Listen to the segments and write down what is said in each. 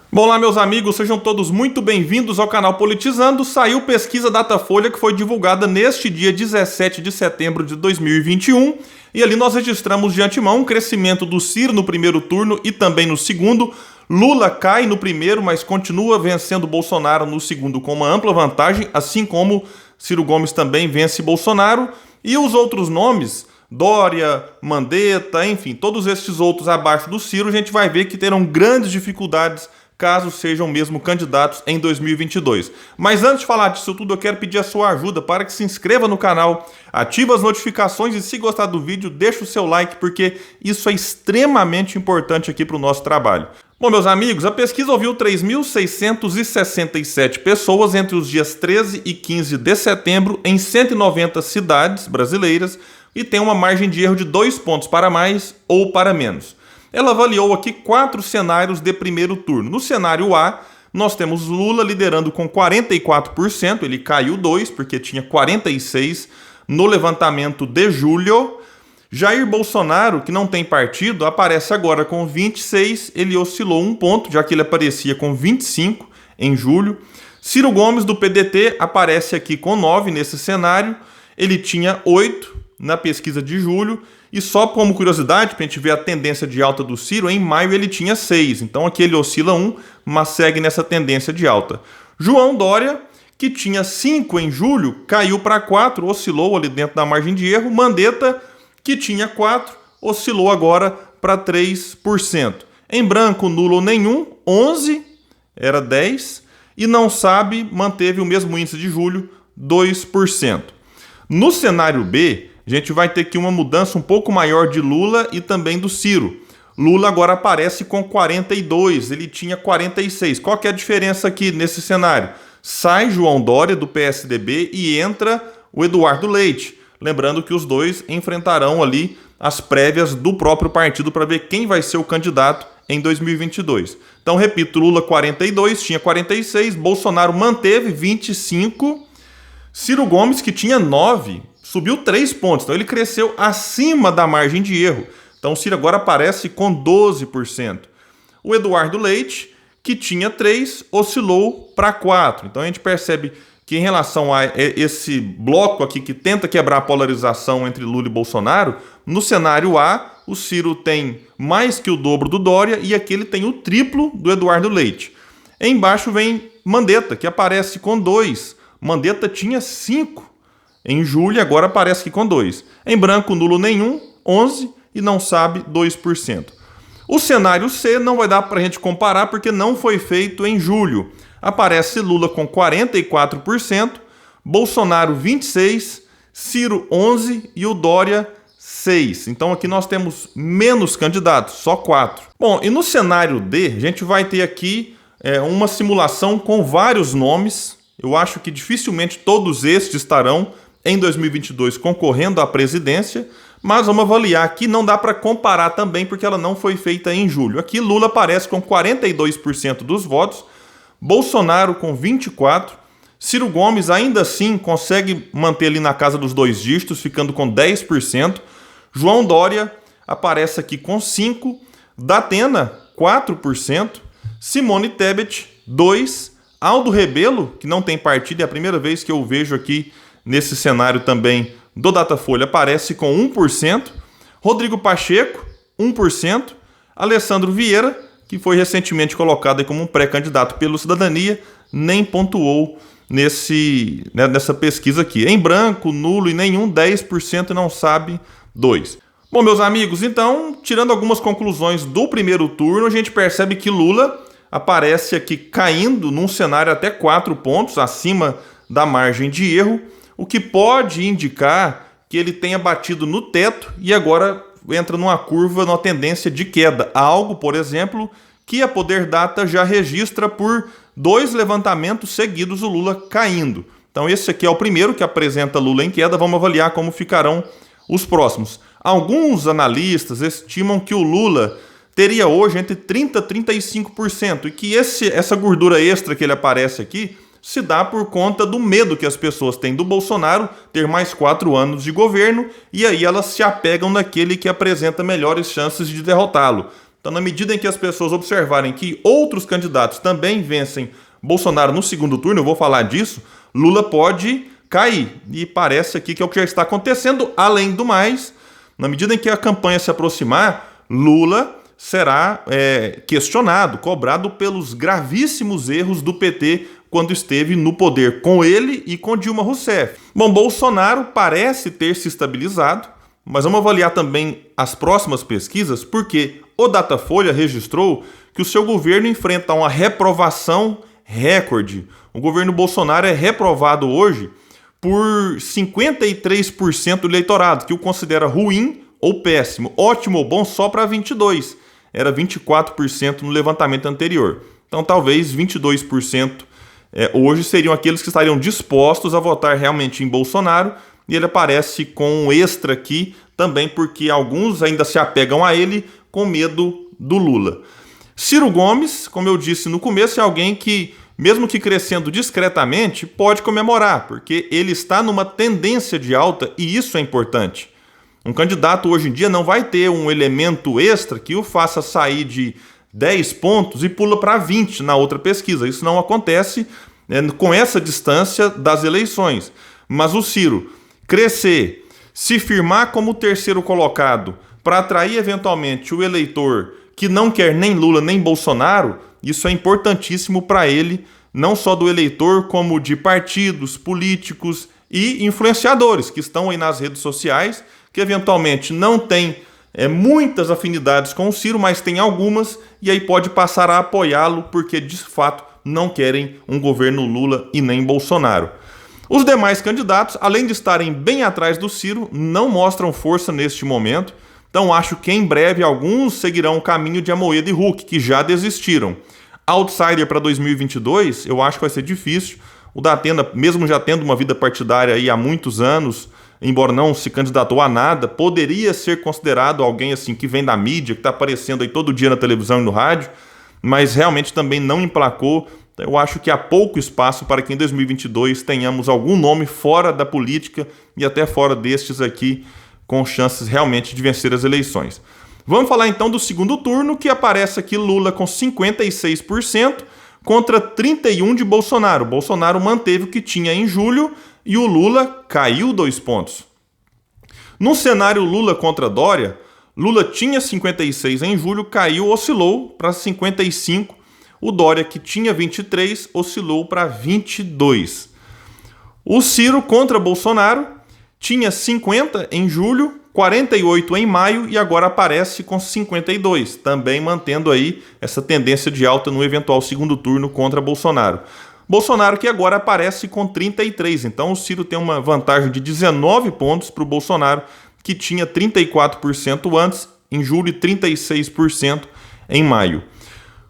Olá, meus amigos, sejam todos muito bem-vindos ao canal Politizando. Saiu pesquisa Datafolha que foi divulgada neste dia 17 de setembro de 2021 e ali nós registramos de antemão um crescimento do Ciro no primeiro turno e também no segundo. Lula cai no primeiro, mas continua vencendo Bolsonaro no segundo com uma ampla vantagem, assim como Ciro Gomes também vence Bolsonaro. E os outros nomes, Dória, Mandetta, enfim, todos estes outros abaixo do Ciro, a gente vai ver que terão grandes dificuldades caso sejam mesmo candidatos em 2022. Mas antes de falar disso tudo, eu quero pedir a sua ajuda para que se inscreva no canal, ative as notificações e, se gostar do vídeo, deixe o seu like, porque isso é extremamente importante aqui para o nosso trabalho. Bom, meus amigos, a pesquisa ouviu 3.667 pessoas entre os dias 13 e 15 de setembro em 190 cidades brasileiras e tem uma margem de erro de 2 pontos para mais ou para menos. Ela avaliou aqui 4 cenários de primeiro turno. No cenário A, nós temos Lula liderando com 44%, ele caiu 2, porque tinha 46% no levantamento de julho. Jair Bolsonaro, que não tem partido, aparece agora com 26%, ele oscilou 1 ponto, já que ele aparecia com 25% em julho. Ciro Gomes, do PDT, aparece aqui com 9% nesse cenário, ele tinha 8% na pesquisa de julho. E só como curiosidade, para a gente ver a tendência de alta do Ciro, em maio ele tinha 6%. Então aqui ele oscila 1%, mas segue nessa tendência de alta. João Dória, que tinha 5% em julho, caiu para 4%, oscilou ali dentro da margem de erro. Mandetta, que tinha 4%, oscilou agora para 3%. Em branco, nulo ou nenhum, 11%, era 10%. E não sabe, manteve o mesmo índice de julho, 2%. No cenário B, a gente vai ter aqui uma mudança um pouco maior de Lula e também do Ciro. Lula agora aparece com 42%, ele tinha 46%. Qual que é a diferença aqui nesse cenário? Sai João Dória do PSDB e entra o Eduardo Leite. Lembrando que os dois enfrentarão ali as prévias do próprio partido para ver quem vai ser o candidato em 2022. Então, repito, Lula 42%, tinha 46%, Bolsonaro manteve 25%, Ciro Gomes, que tinha 9%, subiu 3 pontos, então ele cresceu acima da margem de erro. Então o Ciro agora aparece com 12%. O Eduardo Leite, que tinha 3%, oscilou para 4%. Então a gente percebe que em relação a esse bloco aqui que tenta quebrar a polarização entre Lula e Bolsonaro, no cenário A, o Ciro tem mais que o dobro do Dória e aqui ele tem o triplo do Eduardo Leite. Embaixo vem Mandetta, que aparece com 2%. Mandetta tinha 5% em julho, agora aparece aqui com 2%. Em branco, nulo nenhum, 11%, e não sabe, 2%. O cenário C não vai dar para a gente comparar porque não foi feito em julho. Aparece Lula com 44%, Bolsonaro 26%, Ciro 11% e o Dória 6%. Então aqui nós temos menos candidatos, só 4%. Bom, e no cenário D, a gente vai ter aqui uma simulação com vários nomes. Eu acho que dificilmente todos estes estarão em 2022 concorrendo à presidência, mas vamos avaliar aqui, não dá para comparar também porque ela não foi feita em julho. Aqui Lula aparece com 42% dos votos, Bolsonaro com 24%, Ciro Gomes ainda assim consegue manter ali na casa dos 2 dígitos, ficando com 10%, João Dória aparece aqui com 5%, Datena 4%, Simone Tebet 2%, Aldo Rebelo, que não tem partido, é a primeira vez que eu vejo aqui nesse cenário também do Datafolha, aparece com 1%, Rodrigo Pacheco, 1%, Alessandro Vieira, que foi recentemente colocado aí como um pré-candidato pelo Cidadania, nem pontuou nessa pesquisa aqui. Em branco, nulo e nenhum, 10% e não sabe, 2%. Bom, meus amigos, então, tirando algumas conclusões do primeiro turno, a gente percebe que Lula aparece aqui caindo num cenário até 4 pontos acima da margem de erro, o que pode indicar que ele tenha batido no teto e agora entra numa curva, numa tendência de queda. Algo, por exemplo, que a Poder Data já registra por 2 levantamentos seguidos o Lula caindo. Então esse aqui é o primeiro que apresenta Lula em queda, vamos avaliar como ficarão os próximos. Alguns analistas estimam que o Lula teria hoje entre 30% e 35%, e que essa gordura extra que ele aparece aqui se dá por conta do medo que as pessoas têm do Bolsonaro ter mais 4 anos de governo, e aí elas se apegam naquele que apresenta melhores chances de derrotá-lo. Então, na medida em que as pessoas observarem que outros candidatos também vencem Bolsonaro no segundo turno, eu vou falar disso, Lula pode cair. E parece aqui que é o que já está acontecendo. Além do mais, na medida em que a campanha se aproximar, Lula será questionado, cobrado pelos gravíssimos erros do PT quando esteve no poder com ele e com Dilma Rousseff. Bom, Bolsonaro parece ter se estabilizado, mas vamos avaliar também as próximas pesquisas, porque o Datafolha registrou que o seu governo enfrenta uma reprovação recorde. O governo Bolsonaro é reprovado hoje por 53% do eleitorado, que o considera ruim ou péssimo. Ótimo ou bom só para 22%. Era 24% no levantamento anterior. Então, talvez 22% hoje seriam aqueles que estariam dispostos a votar realmente em Bolsonaro. E ele aparece com um extra aqui também porque alguns ainda se apegam a ele com medo do Lula. Ciro Gomes, como eu disse no começo, é alguém que, mesmo que crescendo discretamente, pode comemorar, porque ele está numa tendência de alta e isso é importante. Um candidato hoje em dia não vai ter um elemento extra que o faça sair de 10 pontos e pula para 20 na outra pesquisa. Isso não acontece com essa distância das eleições. Mas o Ciro crescer, se firmar como terceiro colocado para atrair eventualmente o eleitor que não quer nem Lula nem Bolsonaro, isso é importantíssimo para ele, não só do eleitor, como de partidos, políticos e influenciadores que estão aí nas redes sociais, que eventualmente não têm muitas afinidades com o Ciro, mas tem algumas, e aí pode passar a apoiá-lo, porque de fato não querem um governo Lula e nem Bolsonaro. Os demais candidatos, além de estarem bem atrás do Ciro, não mostram força neste momento, então acho que em breve alguns seguirão o caminho de Amoedo e Huck, que já desistiram. Outsider para 2022, eu acho que vai ser difícil. O Datena, mesmo já tendo uma vida partidária aí há muitos anos, embora não se candidatou a nada, poderia ser considerado alguém assim que vem da mídia, que está aparecendo aí todo dia na televisão e no rádio, mas realmente também não emplacou. Eu acho que há pouco espaço para que em 2022 tenhamos algum nome fora da política e até fora destes aqui, com chances realmente de vencer as eleições. Vamos falar então do segundo turno, que aparece aqui Lula com 56% contra 31% de Bolsonaro. Bolsonaro manteve o que tinha em julho e o Lula caiu 2 pontos. No cenário Lula contra Dória, Lula tinha 56% em julho, caiu, oscilou para 55%. O Dória, que tinha 23%, oscilou para 22%. O Ciro contra Bolsonaro tinha 50% em julho, 48% em maio e agora aparece com 52%, também mantendo aí essa tendência de alta no eventual segundo turno contra Bolsonaro. Bolsonaro que agora aparece com 33%, então o Ciro tem uma vantagem de 19 pontos para o Bolsonaro, que tinha 34% antes, em julho, e 36% em maio.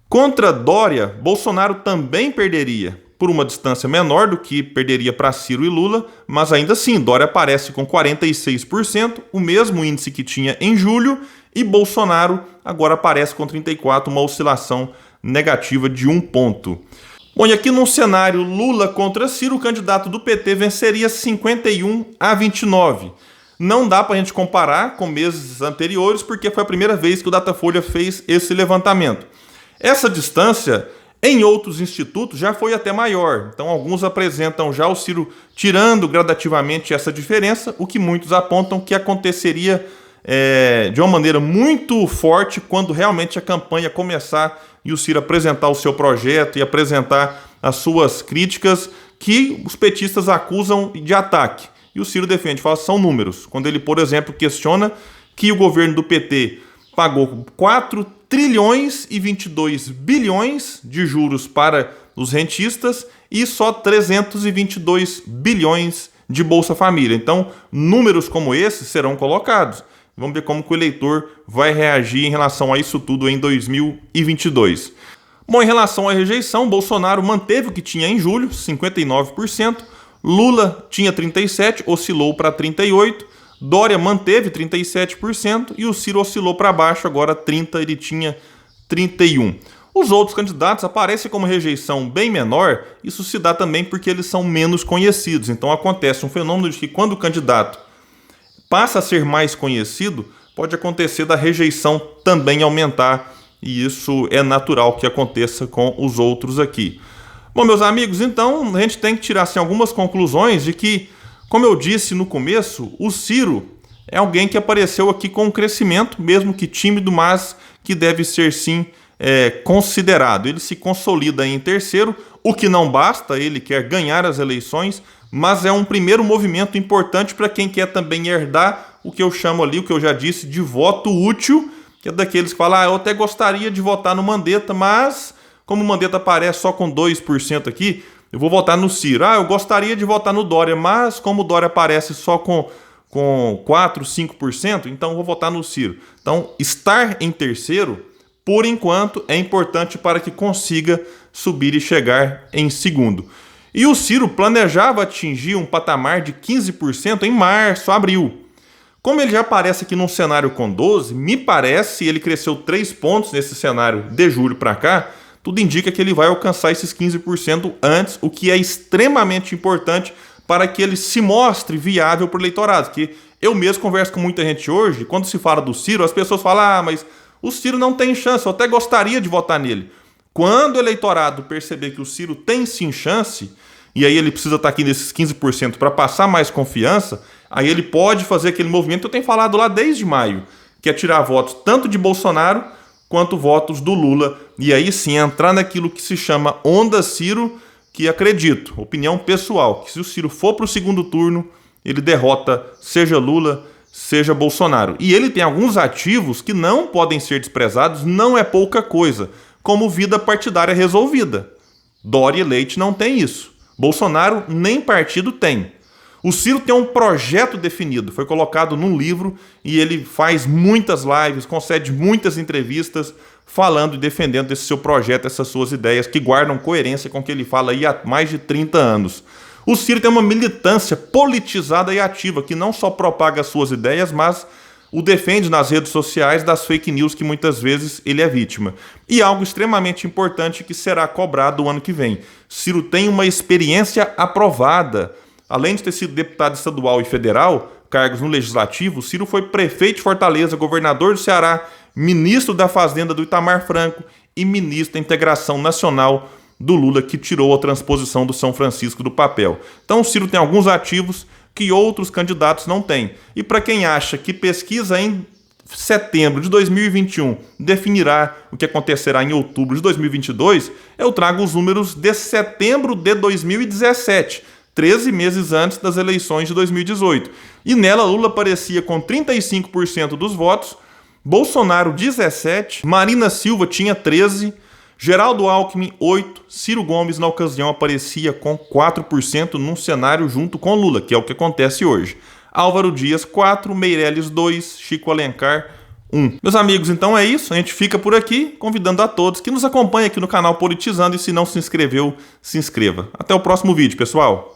Contra Dória, Bolsonaro também perderia, por uma distância menor do que perderia para Ciro e Lula, mas ainda assim, Dória aparece com 46%, o mesmo índice que tinha em julho, e Bolsonaro agora aparece com 34%, uma oscilação negativa de 1 ponto. Bom, e aqui num cenário Lula contra Ciro, o candidato do PT venceria 51-29. Não dá para a gente comparar com meses anteriores, porque foi a primeira vez que o Datafolha fez esse levantamento. Essa distância, em outros institutos, já foi até maior. Então, alguns apresentam já o Ciro tirando gradativamente essa diferença, o que muitos apontam que aconteceria de uma maneira muito forte quando realmente a campanha começar e o Ciro apresentar o seu projeto e apresentar as suas críticas que os petistas acusam de ataque. E o Ciro defende, fala, são números. Quando ele, por exemplo, questiona que o governo do PT pagou 4 trilhões e 22 bilhões de juros para os rentistas e só 322 bilhões de Bolsa Família. Então, números como esses serão colocados. Vamos ver como que o eleitor vai reagir em relação a isso tudo em 2022. Bom, em relação à rejeição, Bolsonaro manteve o que tinha em julho, 59%. Lula tinha 37%, oscilou para 38%. Dória manteve 37% e o Ciro oscilou para baixo, agora 30%, ele tinha 31%. Os outros candidatos aparecem como rejeição bem menor, isso se dá também porque eles são menos conhecidos. Então acontece um fenômeno de que quando o candidato passa a ser mais conhecido, pode acontecer da rejeição também aumentar e isso é natural que aconteça com os outros aqui. Bom, meus amigos, então a gente tem que tirar assim, algumas conclusões de que, como eu disse no começo, o Ciro é alguém que apareceu aqui com um crescimento, mesmo que tímido, mas que deve ser sim considerado. Ele se consolida em terceiro, o que não basta, ele quer ganhar as eleições, mas é um primeiro movimento importante para quem quer também herdar o que eu chamo ali, o que eu já disse, de voto útil, que é daqueles que falam, eu até gostaria de votar no Mandetta, mas como o Mandetta aparece só com 2% aqui, eu vou votar no Ciro. Eu gostaria de votar no Dória, mas como o Dória aparece só com 4%, 5%, então eu vou votar no Ciro. Então, estar em terceiro, por enquanto, é importante para que consiga subir e chegar em segundo. E o Ciro planejava atingir um patamar de 15% em março, abril. Como ele já aparece aqui num cenário com 12%, me parece, ele cresceu 3 pontos nesse cenário de julho para cá, tudo indica que ele vai alcançar esses 15% antes, o que é extremamente importante para que ele se mostre viável para o eleitorado. Que eu mesmo converso com muita gente hoje, quando se fala do Ciro, as pessoas falam, mas o Ciro não tem chance, eu até gostaria de votar nele. Quando o eleitorado perceber que o Ciro tem sim chance, e aí ele precisa estar aqui nesses 15% para passar mais confiança, aí ele pode fazer aquele movimento que eu tenho falado lá desde maio, que é tirar votos tanto de Bolsonaro quanto votos do Lula, e aí sim entrar naquilo que se chama onda Ciro, que acredito, opinião pessoal, que se o Ciro for para o segundo turno, ele derrota seja Lula, seja Bolsonaro. E ele tem alguns ativos que não podem ser desprezados, não é pouca coisa, como vida partidária resolvida. Dória e Leite não tem isso. Bolsonaro nem partido tem. O Ciro tem um projeto definido, foi colocado num livro e ele faz muitas lives, concede muitas entrevistas falando e defendendo esse seu projeto, essas suas ideias que guardam coerência com o que ele fala aí há mais de 30 anos. O Ciro tem uma militância politizada e ativa que não só propaga as suas ideias, mas o defende nas redes sociais das fake news que muitas vezes ele é vítima. E algo extremamente importante que será cobrado o ano que vem. Ciro tem uma experiência aprovada. Além de ter sido deputado estadual e federal, cargos no Legislativo, Ciro foi prefeito de Fortaleza, governador do Ceará, ministro da Fazenda do Itamar Franco e ministro da Integração Nacional do Lula, que tirou a transposição do São Francisco do papel. Então, o Ciro tem alguns ativos que outros candidatos não têm. E para quem acha que pesquisa em setembro de 2021 definirá o que acontecerá em outubro de 2022, eu trago os números de setembro de 2017, 13 meses antes das eleições de 2018. E nela, Lula aparecia com 35% dos votos, Bolsonaro 17%, Marina Silva tinha 13%, Geraldo Alckmin 8%, Ciro Gomes na ocasião aparecia com 4% num cenário junto com Lula, que é o que acontece hoje. Álvaro Dias 4%, Meirelles 2%, Chico Alencar 1%. Meus amigos, então é isso, a gente fica por aqui, convidando a todos que nos acompanhem aqui no canal Politizando e se não se inscreveu, se inscreva. Até o próximo vídeo, pessoal!